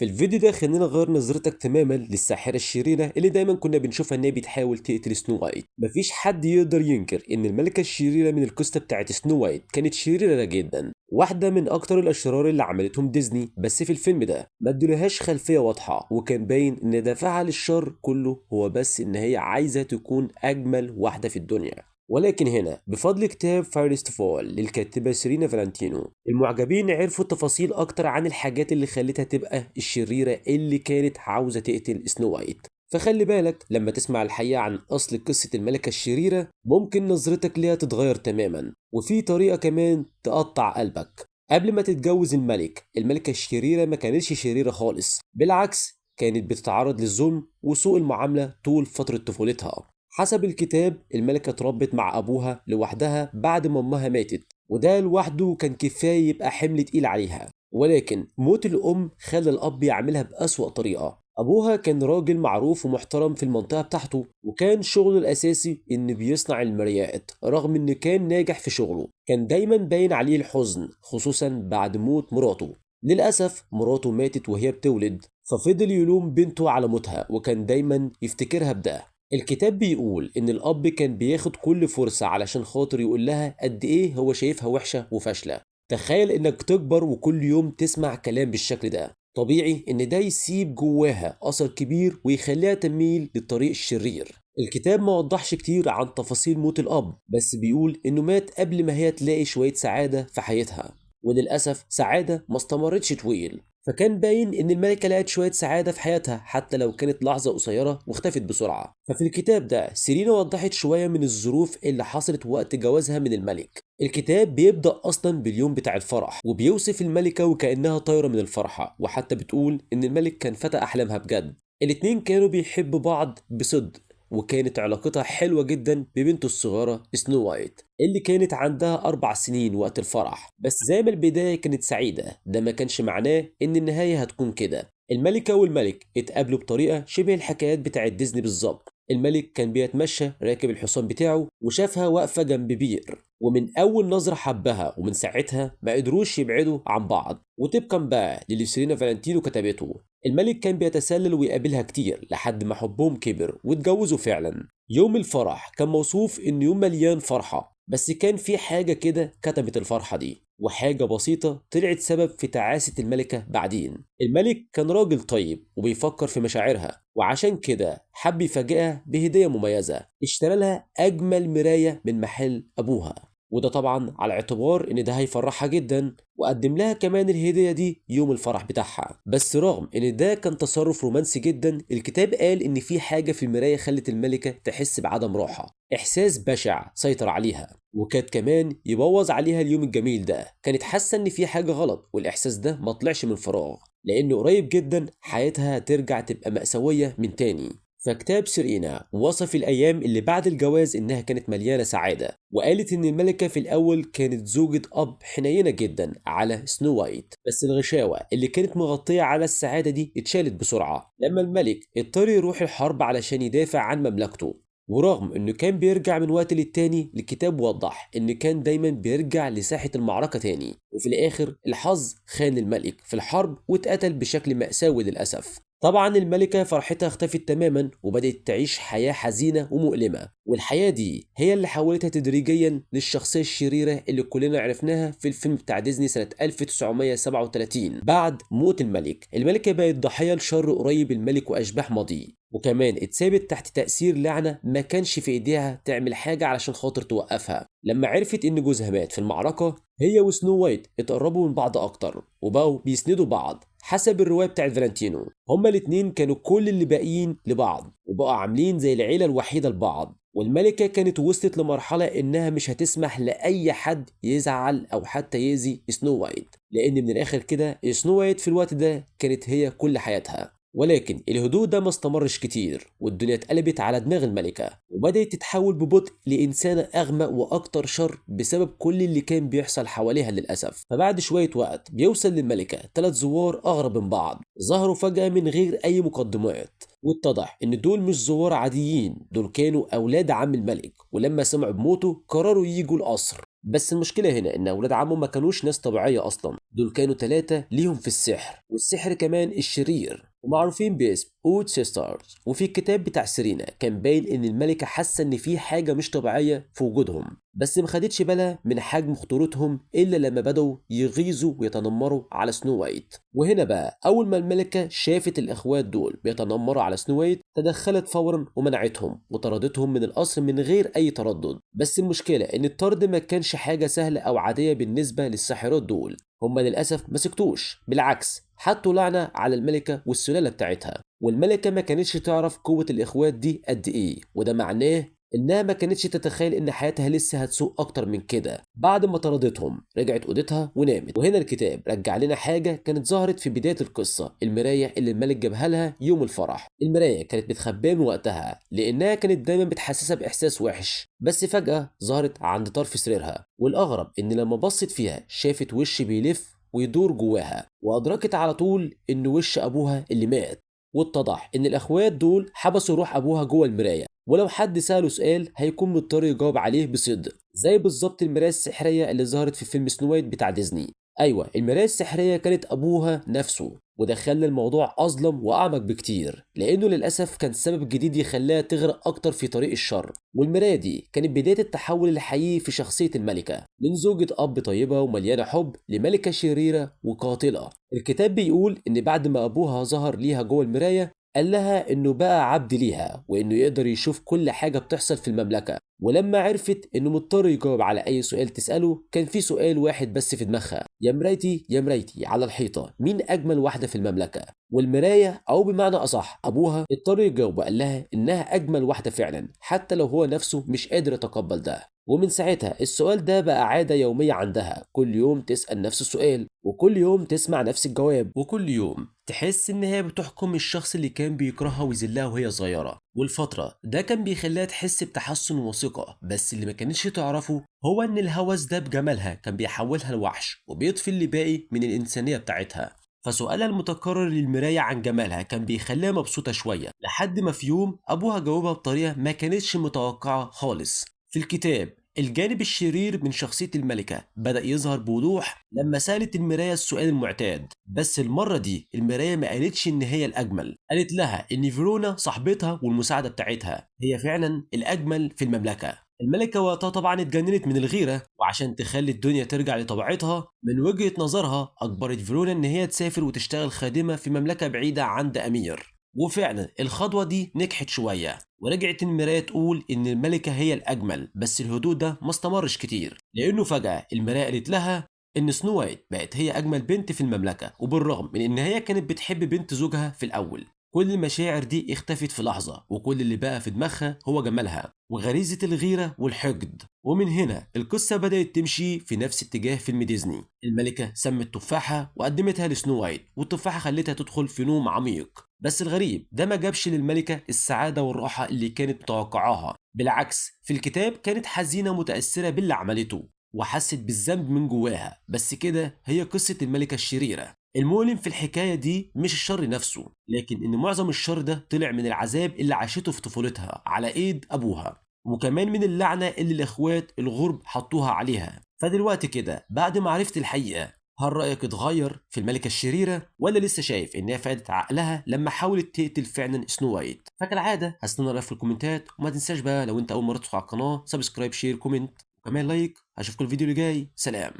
في الفيديو ده خلينا نغير نظرتك تماما للساحرة الشريرة اللي دايما كنا بنشوفها ان هي بتحاول تقتل سنو وايت. مفيش حد يقدر ينكر ان الملكة الشريرة من القصة بتاعت سنو وايت كانت شريرة جدا، واحدة من اكتر الاشرار اللي عملتهم ديزني. بس في الفيلم ده ما ادولهاش خلفية واضحة، وكان باين ان دافعها للشر كله هو بس ان هي عايزة تكون اجمل واحدة في الدنيا. ولكن هنا بفضل كتاب فايرست فول للكاتبة سيرينا فالنتينو، المعجبين عرفوا تفاصيل أكتر عن الحاجات اللي خلتها تبقى الشريرة اللي كانت عاوزة تقتل سنو وايت. فخلي بالك لما تسمع الحقيقة عن أصل قصة الملكة الشريرة، ممكن نظرتك ليها تتغير تماما، وفي طريقة كمان تقطع قلبك. قبل ما تتجوز الملكة الشريرة ما كانتش شريرة خالص، بالعكس كانت بتتعرض للظلم وسوء المعاملة طول فترة طفولتها. حسب الكتاب الملكة اتربت مع أبوها لوحدها بعد ما أمها ماتت، وده لوحده كان كفاية يبقى حمل تقيل عليها. ولكن موت الأم خلى الأب يعملها بأسوأ طريقة. أبوها كان راجل معروف ومحترم في المنطقة بتاعته، وكان شغله الأساسي إن بيصنع المرايات. رغم إنه كان ناجح في شغله، كان دايما باين عليه الحزن، خصوصا بعد موت مراته. للأسف مراته ماتت وهي بتولد، ففضل يلوم بنته على موتها وكان دايما يفتكرها بده. الكتاب بيقول إن الأب كان بياخد كل فرصة علشان خاطر يقول لها قد إيه هو شايفها وحشة وفاشلة. تخيل إنك تكبر وكل يوم تسمع كلام بالشكل ده، طبيعي إن ده يسيب جواها أثر كبير ويخليها تميل للطريق الشرير. الكتاب ما وضحش كتير عن تفاصيل موت الأب، بس بيقول إنه مات قبل ما هي تلاقي شوية سعادة في حياتها، وللأسف سعادة ما استمرتش طويل. فكان باين ان الملكة لقت شوية سعادة في حياتها حتى لو كانت لحظة قصيرة واختفت بسرعة. ففي الكتاب ده سيرينا وضحت شوية من الظروف اللي حصلت وقت جوازها من الملك. الكتاب بيبدأ أصلا باليوم بتاع الفرح، وبيوصف الملكة وكأنها طايرة من الفرحة، وحتى بتقول إن الملك كان فتى أحلامها بجد. الاتنين كانوا بيحبوا بعض بصدق، وكانت علاقتها حلوة جدا ببنته الصغيرة سنو وايت اللي كانت عندها 4 سنين وقت الفرح. بس زي ما البداية كانت سعيدة، ده ما كانش معناه إن النهاية هتكون كده. الملكة والملك اتقابلوا بطريقة شبه الحكايات بتاعت ديزني بالظبط. الملك كان بيتمشى راكب الحصان بتاعه وشافها واقفة جنب بير، ومن أول نظرة حبها، ومن ساعتها ما قدروش يبعدوا عن بعض. وطبقا بقى للي سيرينا فالنتينو كتبته، الملك كان بيتسلل ويقابلها كتير لحد ما حبهم كبر واتجوزوا فعلا. يوم الفرح كان موصوف إنه يوم مليان فرحة، بس كان في حاجة كده كتمت الفرحة دي، وحاجة بسيطة طلعت سبب في تعاسة الملكة بعدين. الملك كان راجل طيب وبيفكر في مشاعرها، وعشان كده حب يفاجئها بهدية مميزة. اشترى لها أجمل مراية من محل أبوها، وده طبعا على اعتبار ان ده هيفرحها جدا، وقدم لها كمان الهدية دي يوم الفرح بتاعها. بس رغم ان ده كان تصرف رومانسي جدا، الكتاب قال ان في حاجة في المراية خلت الملكة تحس بعدم راحة، احساس بشع سيطر عليها، وكاد كمان يبوظ عليها اليوم الجميل ده. كانت حاسة ان في حاجة غلط، والاحساس ده ما طلعش من فراغ، لانه قريب جدا حياتها ترجع تبقى مأساوية من تاني. فكتاب سيرينا وصف الأيام اللي بعد الجواز إنها كانت مليانة سعادة، وقالت إن الملكة في الأول كانت زوجة أب حنينة جدا على سنو وايت، بس الغشاوة اللي كانت مغطية على السعادة دي اتشالت بسرعة لما الملك اضطر يروح الحرب علشان يدافع عن مملكته. ورغم إنه كان بيرجع من وقت للتاني، الكتاب وضح إن كان دايما بيرجع لساحة المعركة تاني، وفي الآخر الحظ خان الملك في الحرب واتقتل بشكل مأساوي للأسف. طبعا الملكة فرحتها اختفت تماما وبدأت تعيش حياة حزينة ومؤلمة، والحياة دي هي اللي حولتها تدريجيا للشخصية الشريرة اللي كلنا عرفناها في الفيلم بتاع ديزني سنة 1937. بعد موت الملك، الملكة بقت ضحية لشر قريب الملك وأشباح ماضيه، وكمان اتثابت تحت تأثير لعنة ما كانش في ايديها تعمل حاجة علشان خاطر توقفها. لما عرفت ان جوزها مات في المعركة، هي وسنو وايت اتقربوا من بعض اكتر وبقوا بيسندوا بعض. حسب الرواية بتاعت فالنتينو، هما الاتنين كانوا كل اللي باقيين لبعض، وبقوا عاملين زي العيلة الوحيدة لبعض. والملكة كانت وصلت لمرحلة انها مش هتسمح لأي حد يزعل او حتى يأذي سنو وايت، لان من الاخر كده سنو وايت في الوقت ده كانت هي كل حياتها. ولكن الهدوء ده ما استمرش كتير، والدنيا اتقلبت على دماغ الملكة، وبدأت تتحول ببطء لإنسانة أغمق وأكتر شر بسبب كل اللي كان بيحصل حواليها للأسف. فبعد شوية وقت بيوصل للملكة 3 زوار أغرب من بعض، ظهروا فجأة من غير أي مقدمات، واتضح إن دول مش زوار عاديين، دول كانوا أولاد عم الملك، ولما سمعوا بموته قرروا ييجوا القصر. بس المشكلة هنا إن أولاد عمه ما كانوش ناس طبيعية أصلا، دول كانوا 3 ليهم في السحر، والسحر كمان الشرير، ومعروفين باسم أود سيسترز. وفي الكتاب بتاع سيرينا كان باين إن الملكة حاسة إن في حاجة مش طبيعية في وجودهم، بس ما خدتش بالها من حجم خطورتهم إلا لما بدأوا يغيظوا ويتنمروا على سنو وايت. وهنا بقى أول ما الملكة شافت الإخوات دول بيتنمروا على سنو وايت تدخلت فورا ومنعتهم وطردتهم من القصر من غير أي تردد. بس المشكلة إن الطرد ما كانش حاجة سهلة أو عادية بالنسبة للساحرات دول، هما للأسف ما سكتوش، بالعكس حطوا لعنة على الملكة والسلالة بتاعتها. والملكة ما كانتش تعرف قوة الإخوات دي قد إيه، وده معناه إنها ما كانتش تتخيل إن حياتها لسه هتسوء أكتر من كده. بعد ما طردتهم رجعت أوضتها ونامت. وهنا الكتاب رجع لنا حاجة كانت ظهرت في بداية القصة، المراية اللي الملك جابها لها يوم الفرح. المراية كانت متخبية من وقتها لأنها كانت دايما بتحسسها بإحساس وحش، بس فجأة ظهرت عند طرف سريرها. والأغرب إن لما بصت فيها شافت وش بيلف ويدور جواها، وأدركت على طول إن وش أبوها اللي مات. واتضح إن الأخوات دول حبسوا روح أبوها جوه المراية، ولو حد سأله سؤال هيكون مضطر يجاوب عليه بصدق، زي بالظبط المراية السحرية اللي ظهرت في فيلم سنو وايت بتاع ديزني. أيوة، المراية السحرية كانت أبوها نفسه، وده خلى الموضوع أظلم وأعمق بكتير، لأنه للأسف كان سبب جديد يخليها تغرق أكتر في طريق الشر. والمراية دي كانت بداية التحول الحقيقي في شخصية الملكة، من زوجة أب طيبة ومليانة حب لملكة شريرة وقاتلة. الكتاب بيقول إن بعد ما أبوها ظهر ليها جوه المراية قال لها إنه بقى عبد ليها، وإنه يقدر يشوف كل حاجة بتحصل في المملكة. ولما عرفت إنه مضطر يجاوب على أي سؤال تسأله، كان في سؤال واحد بس في دماغها: يا مرايتي يا مرايتي على الحيطة، مين أجمل واحدة في المملكة؟ والمراية أو بمعنى أصح أبوها اضطر يجاوب وقال لها إنها أجمل واحدة فعلا، حتى لو هو نفسه مش قادر يتقبل ده. ومن ساعتها السؤال ده بقى عادة يومية عندها، كل يوم تسأل نفس السؤال، وكل يوم تسمع نفس الجواب، وكل يوم تحس إن هي بتحكم الشخص اللي كان بيكرهها ويذلها وهي صغيرة. والفترة ده كان بيخليها تحس بتحسن وثقة، بس اللي ما كانتش تعرفه هو إن الهوس ده بجمالها كان بيحولها لوحش وبيطفي اللي باقي من الإنسانية بتاعتها. فسؤالها المتكرر للمراية عن جمالها كان بيخليها مبسوطة شوية، لحد ما في يوم أبوها جاوبها بطريقة ما كانتش متوقعة خالص. في الكتاب الجانب الشرير من شخصية الملكة بدأ يظهر بوضوح لما سألت المراية السؤال المعتاد، بس المرة دي المراية ما قالتش إن هي الأجمل، قالت لها إن فيرونا صاحبتها والمساعدة بتاعتها هي فعلا الأجمل في المملكة. الملكة وقتها طبعا اتجننت من الغيرة، وعشان تخلي الدنيا ترجع لطبيعتها من وجهة نظرها أجبرت فيرونا إن هي تسافر وتشتغل خادمة في مملكة بعيدة عند أمير. وفعلا الخطوة دي نجحت شوية، ورجعت المراية تقول إن الملكة هي الأجمل. بس الهدوء ده ما استمرش كتير، لأنه فجأة المراية قالت لها إن سنو وايت بقت هي أجمل بنت في المملكة، وبالرغم من إن هي كانت بتحب بنت زوجها في الأول. كل المشاعر دي اختفت في لحظة، وكل اللي بقى في دماغها هو جمالها وغريزة الغيرة والحقد. ومن هنا القصة بدأت تمشي في نفس اتجاه فيلم ديزني. الملكة سمت تفاحة وقدمتها لسنو وايت، والتفاحة خلتها تدخل في نوم عميق. بس الغريب ده ما جابش للملكة السعادة والراحة اللي كانت متوقعاها، بالعكس في الكتاب كانت حزينة متأثرة باللي عملته وحست بالذنب من جواها. بس كده هي قصة الملكة الشريرة. المؤلم في الحكاية دي مش الشر نفسه، لكن إن معظم الشر ده طلع من العذاب اللي عاشته في طفولتها على إيد أبوها، وكمان من اللعنة اللي الإخوات الغرب حطوها عليها. فدلوقتي كده بعد ما عرفت الحقيقة، هل رأيك اتغير في الملكة الشريرة، ولا لسه شايف إنها فادت عقلها لما حاولت تقتل فعلا سنو وايت؟ فكالعادة هستنى رأيك في الكومنتات، وما تنساش بقى لو أنت أول مرة تدخل على القناة سبسكرايب شير كومنت وكمان لايك. هشوفكم الفيديو اللي جاي، سلام.